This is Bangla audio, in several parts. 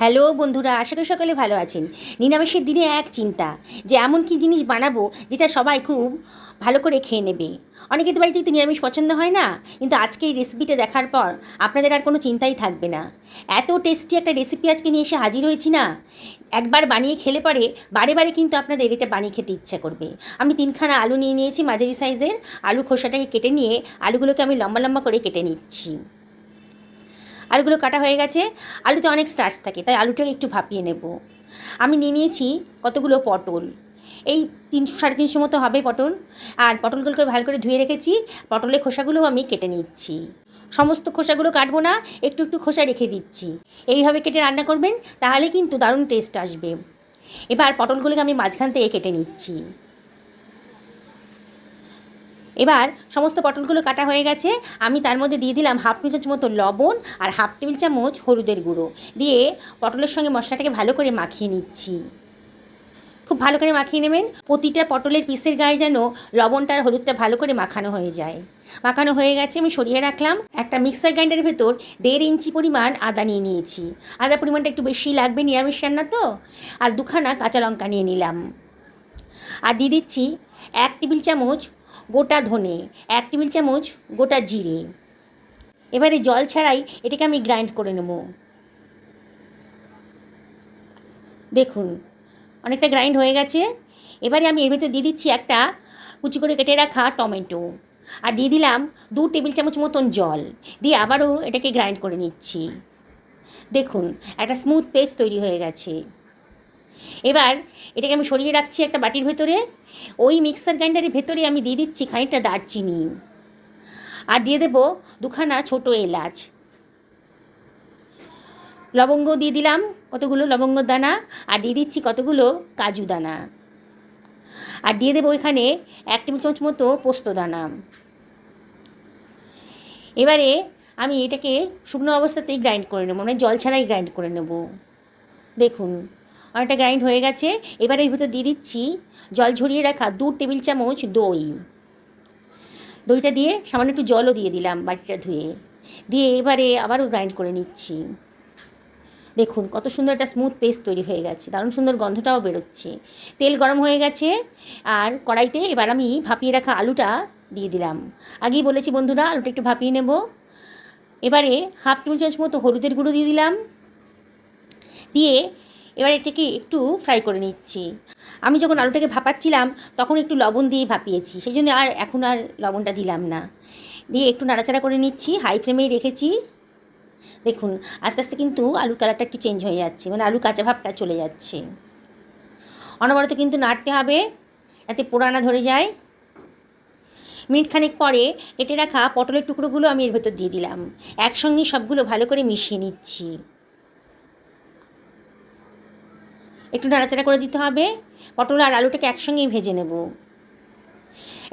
হ্যালো বন্ধুরা, আশা করি সকলে ভালো আছেন। নিরামিষের দিনে এক চিন্তা যে এমন কি জিনিস বানাবো যেটা সবাই খুব ভালো করে খেয়ে নেবে। অনেকের বাড়িতেই তো নিরামিষ পছন্দ হয় না, কিন্তু আজকে এই রেসিপিটা দেখার পর আপনাদের আর কোনো চিন্তাই থাকবে না। এত টেস্টি একটা রেসিপি আজকে নিয়ে এসে হাজির হয়েছি না, একবার বানিয়ে খেলে পরে বারে বারে কিন্তু আপনাদের এটা বানিয়ে খেতে ইচ্ছা করবে। আমি 3খানা আলু নিয়ে নিয়েছি মাঝারি সাইজের। আলু খোসাটাকে কেটে নিয়ে আলুগুলোকে আমি লম্বা লম্বা করে কেটে নিচ্ছি। আলুগুলো কাটা হয়ে গেছে। আলুতে অনেক স্টার্চ থাকে, তাই আলুটাকে একটু ভাপিয়ে নেব। আমি নিয়ে নিয়েছি কতগুলো পটল, এই 300-350 মতো হবে পটল। আর পটলগুলোকে ভালো করে ধুয়ে রেখেছি। পটলের খোসাগুলোও আমি কেটে নিচ্ছি। সমস্ত খোসাগুলো কাটবো না, একটু একটু খোসা রেখে দিচ্ছি। এইভাবে কেটে রান্না করবেন, তাহলে কিন্তু দারুণ টেস্ট আসবে। এবার পটলগুলোকে আমি মাঝখান থেকে কেটে নিচ্ছি। এবার সমস্ত পটলগুলো কাটা হয়ে গেছে। আমি তার মধ্যে দিয়ে দিলাম হাফ চামচ মতো লবণ আর হাফ টেবিল চামচ হলুদের গুঁড়ো দিয়ে পটলের সঙ্গে মশলাটাকে ভালো করে মাখিয়ে নিচ্ছি। খুব ভালো করে মাখিয়ে নেবেন। প্রতিটা পটলের পিসের গায়ে যেন লবণটা আর হলুদটা ভালো করে মাখানো হয়ে যায়। মাখানো হয়ে গেছে, আমি সরিয়ে রাখলাম। একটা মিক্সার গ্রাইন্ডারের ভেতর 1.5 ইঞ্চি পরিমাণ আদা নিয়ে নিয়েছি। আদা পরিমাণটা একটু বেশি লাগবে, নিরামিষ রান্না তো। আর 2খানা কাঁচা লঙ্কা নিয়ে নিলাম। আর দিয়ে দিচ্ছি 1 টেবিল চামচ গোটা ধনে, 1 টেবিল চামচ গোটা জিরে। এবারে জল ছাড়াই এটাকে আমি গ্রাইন্ড করে নেব। দেখুন অনেকটা গ্রাইন্ড হয়ে গেছে। এবারে আমি এর ভেতর দিয়ে দিচ্ছি একটা কুচি করে কেটে রাখা টমেটো, আর দিয়ে দিলাম 2 টেবিল চামচ মতন জল দিয়ে আবারও এটাকে গ্রাইন্ড করে নিচ্ছি। দেখুন একটা স্মুথ পেস্ট তৈরি হয়ে গেছে। এবার এটাকে আমি সরিয়ে রাখছি একটা বাটির ভেতরে। ওই মিক্সার গ্রাইন্ডারের ভেতরে আমি দিয়ে দিচ্ছি খানিকটা দারচিনি, আর দিয়ে দেবো 2খানা ছোটো এলাচ। লবঙ্গ দিয়ে দিলাম কতগুলো লবঙ্গ দানা, আর দিয়ে দিচ্ছি কতগুলো কাজু দানা, আর দিয়ে দেবো এখানে 1 টেবিল চামচ মতো পোস্ত দানা। এবারে আমি এটাকে শুকনো অবস্থাতেই গ্রাইন্ড করে নেবো, মানে জল ছাড়াই গ্রাইন্ড করে নেব। দেখুন অনেকটা গ্রাইন্ড হয়ে গেছে। এবারে এর ভিতর দিয়ে দিচ্ছি জল ঝরিয়ে রাখা 2 টেবিল চামচ দই। দইটা দিয়ে সামান্য একটু জলও দিয়ে দিলাম বাটিটা ধুয়ে। দিয়ে এবারে আবারও গ্রাইন্ড করে নিচ্ছি। দেখুন কত সুন্দর একটা স্মুথ পেস্ট তৈরি হয়ে গেছে, দারুণ সুন্দর গন্ধটাও বেরোচ্ছে। তেল গরম হয়ে গেছে, আর কড়াইতে এবার আমি ভাপিয়ে রাখা আলুটা দিয়ে দিলাম। আগেই বলেছি বন্ধুরা, আলুটা একটু ভাপিয়ে নেব। এবারে হাফ টেবিল চামচ মতো হলুদের গুঁড়ো দিয়ে দিলাম। দিয়ে এবার এটাকে একটু ফ্রাই করে নিচ্ছি। আমি যখন আলুটাকে ভাপাচ্ছিলাম তখন একটু লবণ দিয়ে ভাপিয়েছি, সেই জন্য এখন আর লবণটা দিলাম না। দিয়ে একটু নাড়াচাড়া করে নিচ্ছি, হাই ফ্লেমেই রেখেছি। দেখুন আস্তে আস্তে কিন্তু আলুর কালারটা একটু চেঞ্জ হয়ে যাচ্ছে, মানে আলু কাঁচা ভাবটা চলে যাচ্ছে। অনবরত কিন্তু নাড়তে হবে, যাতে পোড়া না ধরে যায়। মিনিট খানেক পরে কেটে রাখা পটলের টুকরোগুলো আমি এর ভেতর দিয়ে দিলাম। একসঙ্গে সবগুলো ভালো করে মিশিয়ে নিচ্ছি। একটু নাড়াচাড়া করে দিতে হবে। পটল আর আলুটাকে একসঙ্গেই ভেজে নেব।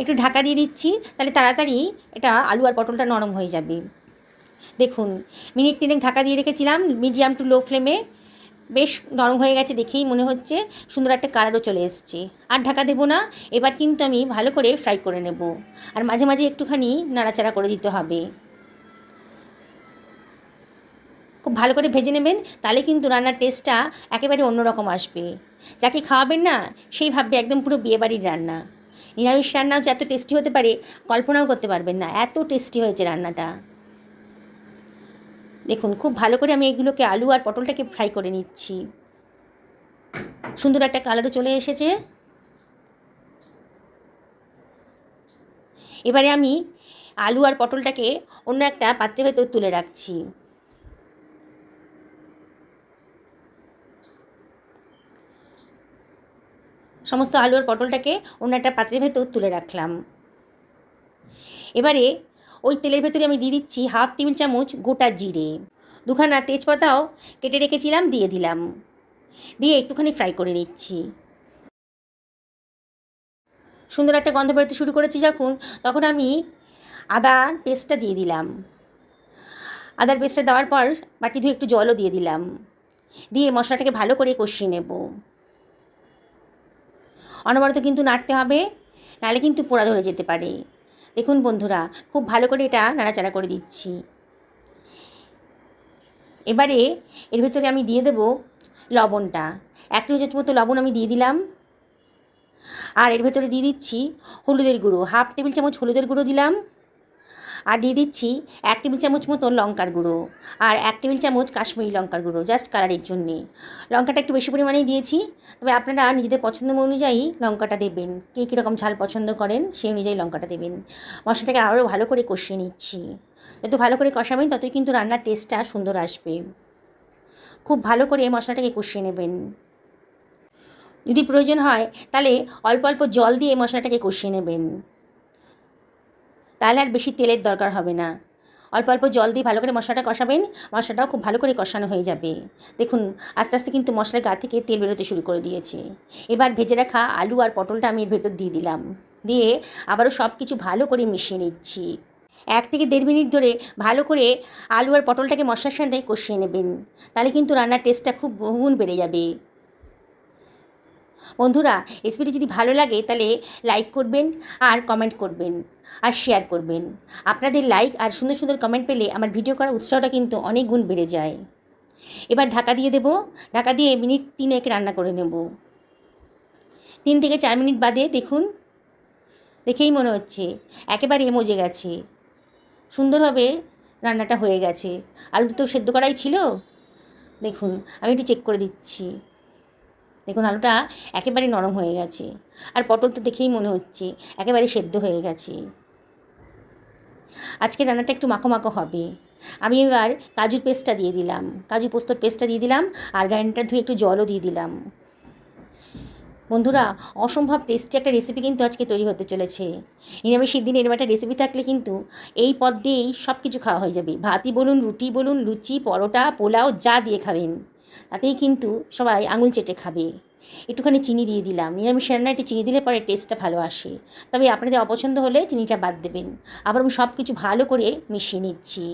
একটু ঢাকা দিয়ে দিচ্ছি, তাহলে তাড়াতাড়ি এটা আলু আর পটলটা নরম হয়ে যাবে। দেখুন মিনিট 3 ঢাকা দিয়ে রেখেছিলাম মিডিয়াম টু লো ফ্লেমে। বেশ নরম হয়ে গেছে, দেখেই মনে হচ্ছে সুন্দর একটা কালারও চলে এসছে। আর ঢাকা দেবো না, এবার কিন্তু আমি ভালো করে ফ্রাই করে নেব। আর মাঝে মাঝে একটুখানি নাড়াচাড়া করে দিতে হবে। খুব ভালো করে ভেজে নেবেন, তাহলে কিন্তু রান্নার টেস্টটা একেবারে অন্যরকম আসবে। যাকে খাওয়াবেন না সেই ভাববে একদম পুরো বিয়েবাড়ির রান্না। নিরামিষ রান্নাও যে এত টেস্টি হতে পারে কল্পনাও করতে পারবেন না, এত টেস্টি হয়েছে রান্নাটা। দেখুন খুব ভালো করে আমি এগুলোকে আলু আর পটলটাকে ফ্রাই করে নিচ্ছি। সুন্দর একটা কালারও চলে এসেছে। এবারে আমি আলু আর পটলটাকে অন্য একটা পাত্রের ভেতর তুলে রাখছি। সমস্ত আলু আর পটলটাকে অন্য একটা পাত্রের ভেতর তুলে রাখলাম। এবারে ওই তেলের ভেতরে আমি দিয়ে দিচ্ছি হাফ টেবিল চামচ গোটা জিরে। 2খানা তেজপাতাও কেটে রেখেছিলাম দিয়ে দিলাম। দিয়ে একটুখানি ফ্রাই করে নিচ্ছি। সুন্দর একটা গন্ধ বেরোতে শুরু করেছি যখন, তখন আমি আদার পেস্টটা দিয়ে দিলাম। আদার পেস্টটা দেওয়ার পর বাটি ধুয়ে একটু জলও দিয়ে দিলাম। দিয়ে মশলাটাকে ভালো করে কষিয়ে নেব। অনবরত কিন্তু নাড়তে হবে, নাহলে কিন্তু পোড়া ধরে যেতে পারে। দেখুন বন্ধুরা খুব ভালো করে এটা নাড়াচাড়া করে দিচ্ছি। এবারে এর ভেতরে আমি দিয়ে দেবো লবণটা, 1 টেবিল চামচ মতো লবণ আমি দিয়ে দিলাম। আর এর ভেতরে দিয়ে দিচ্ছি হলুদের গুঁড়ো, 1/2 টেবিল চামচ হলুদের গুঁড়ো দিলাম। আর দিয়ে দিচ্ছি 1 টেবিল চামচ মতো লঙ্কার গুঁড়ো, আর 1 টেবিল চামচ কাশ্মীরি লঙ্কার গুঁড়ো, জাস্ট কালারের জন্যে। লঙ্কাটা একটু বেশি পরিমাণেই দিয়েছি, তবে আপনারা নিজেদের পছন্দ অনুযায়ী লঙ্কাটা দেবেন। কে কীরকম ঝাল পছন্দ করেন সেই অনুযায়ী লঙ্কাটা দেবেন। মশলাটাকে আরও ভালো করে কষিয়ে নিচ্ছি। যত ভালো করে কষাবেন ততই কিন্তু রান্নার টেস্টটা সুন্দর আসবে। খুব ভালো করে মশলাটাকে কষিয়ে নেবেন। যদি প্রয়োজন হয় তাহলে অল্প অল্প জল দিয়ে মশলাটাকে কষিয়ে নেবেন, তাহলে আর বেশি তেলের দরকার হবে না। অল্প অল্প জল দিয়ে ভালো করে মশলাটা কষাবেন, মশলাটাও খুব ভালো করে কষানো হয়ে যাবে। দেখুন আস্তে আস্তে কিন্তু মশলার গা থেকে তেল বেরোতে শুরু করে দিয়েছে। এবার ভেজে রাখা আলু আর পটলটা আমি এর ভেতর দিয়ে দিলাম, দিয়ে আবারও সব কিছু ভালো করে মিশিয়ে নিচ্ছি। 1 থেকে 1.5 মিনিট ধরে ভালো করে আলু আর পটলটাকে মশলার সাথে কষিয়ে নেবেন, তাহলে কিন্তু রান্নার টেস্টটা খুব বহুগুণ বেড়ে যাবে। বন্ধুরা, রেসিপিটি যদি ভালো লাগে তাহলে লাইক করবেন আর কমেন্ট করবেন আর শেয়ার করবেন। আপনাদের লাইক আর সুন্দর সুন্দর কমেন্ট পেলে আমার ভিডিও করার উৎসাহটা কিন্তু অনেক গুণ বেড়ে যায়। এবার ঢাকা দিয়ে দেব, ঢাকা দিয়ে মিনিট 3 রান্না করে নেব। 3 থেকে 4 মিনিট বাদে দেখুন, দেখেই মনে হচ্ছে একেবারে মজে গেছে, সুন্দরভাবে রান্নাটা হয়ে গেছে। আলু তো সেদ্ধ করাই ছিল, দেখুন আমি একটু চেক করে দিচ্ছি। দেখুন আলুটা একেবারে নরম হয়ে গেছে, আর পটল তো দেখেই মনে হচ্ছে একেবারে সেদ্ধ হয়ে গেছে। আজকে রান্নাটা একটু মাখো মাখো হবে। আমি এবার কাজুর পেস্টটা দিয়ে দিলাম, কাজু পোস্তর পেস্টটা দিয়ে দিলাম, আর গ্রাইন্ডারটা ধুয়ে একটু জলও দিয়ে দিলাম। বন্ধুরা, অসম্ভব টেস্টি একটা রেসিপি কিন্তু আজকে তৈরি হতে চলেছে। নিরামিষের দিন এরকম একটা রেসিপি থাকলে কিন্তু এই পদ দিয়েই সব কিছু খাওয়া হয়ে যাবে। ভাতই বলুন, রুটি বলুন, লুচি, পরোটা, পোলাও যা দিয়ে খাবেন তাতেই কিন্তু সবাই আঙুল চেটে খাবে। একটুখানি চিনি দিয়ে দিলাম, নিরামিষ রান্নায় একটু চিনি দিলে পরে টেস্টটা ভালো আসে, তবে আপনাদের অপছন্দ হলে চিনিটা বাদ দেবেন। আবার আমি সব কিছু ভালো করে মিশিয়ে নিচ্ছি।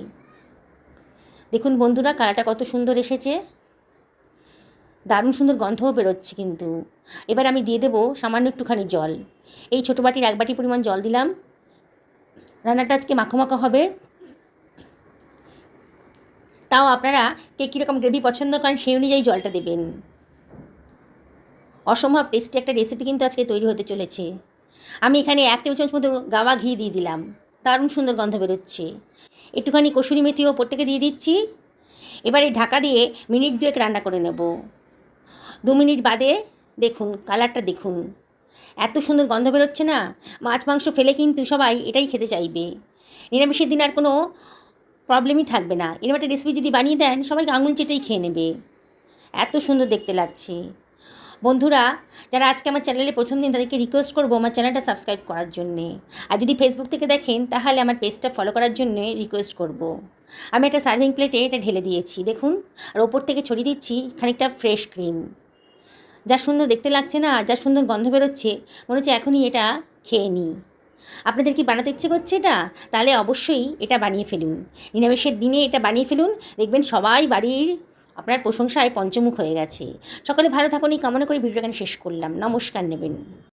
দেখুন বন্ধুরা, কালারটা কত সুন্দর এসেছে, দারুণ সুন্দর গন্ধও বেরোচ্ছে কিন্তু। এবার আমি দিয়ে দেবো সামান্য একটুখানি জল, এই ছোটো বাটির 1 বাটি পরিমাণ জল দিলাম। রান্নাটা আজকে মাখো মাখো হবে, তাও আপনারা কে কীরকম গ্রেভি পছন্দ করেন সেই অনুযায়ী জলটা দেবেন। অসম্ভব টেস্টি একটা রেসিপি কিন্তু আজকে তৈরি হতে চলেছে। আমি এখানে 1 টেবিল চামচ মতো গাওয়া ঘি দিয়ে দিলাম, দারুণ সুন্দর গন্ধ বেরোচ্ছে। একটুখানি কসুরি মেথিও ওপর থেকে দিয়ে দিচ্ছি। এবারে ঢাকা দিয়ে মিনিট 2 রান্না করে নেব। 2 মিনিট বাদে দেখুন কালারটা দেখুন, এত সুন্দর গন্ধ বেরোচ্ছে না, মাছ মাংস ফেলে কিন্তু সবাই এটাই খেতে চাইবে। নিরামিষের দিন আর কোনো প্রবলেমই থাকবে না। এরকম একটা রেসিপি যদি বানিয়ে দেন সবাইকে আঙুল চেটেই খেয়ে নেবে, এত সুন্দর দেখতে লাগছে। বন্ধুরা, যারা আজকে আমার চ্যানেলে প্রথম দিন তাদেরকে রিকোয়েস্ট করবো আমার চ্যানেলটা সাবস্ক্রাইব করার জন্যে, আর যদি ফেসবুক থেকে দেখেন তাহলে আমার পেজটা ফলো করার জন্যে রিকোয়েস্ট করব। আমি একটা সার্ভিং প্লেটে এটা ঢেলে দিয়েছি দেখুন, আর ওপর থেকে ছড়িয়ে দিচ্ছি খানিকটা ফ্রেশ ক্রিম। যা সুন্দর দেখতে লাগছে না, যা সুন্দর গন্ধ বেরোচ্ছে, মনে হচ্ছে এখনই এটা খেয়ে নিই। আপনাদের কি বানাতে ইচ্ছে করছে এটা? তাহলে অবশ্যই এটা বানিয়ে ফেলুন, নিরামিষের দিনে এটা বানিয়ে ফেলুন, দেখবেন সবাই বাড়ির আপনার প্রশংসায় পঞ্চমুখ হয়ে গেছে। সকলে ভালো থাকুন এই কামনা করে ভিডিওটা শেষ করলাম। নমস্কার নেবেন।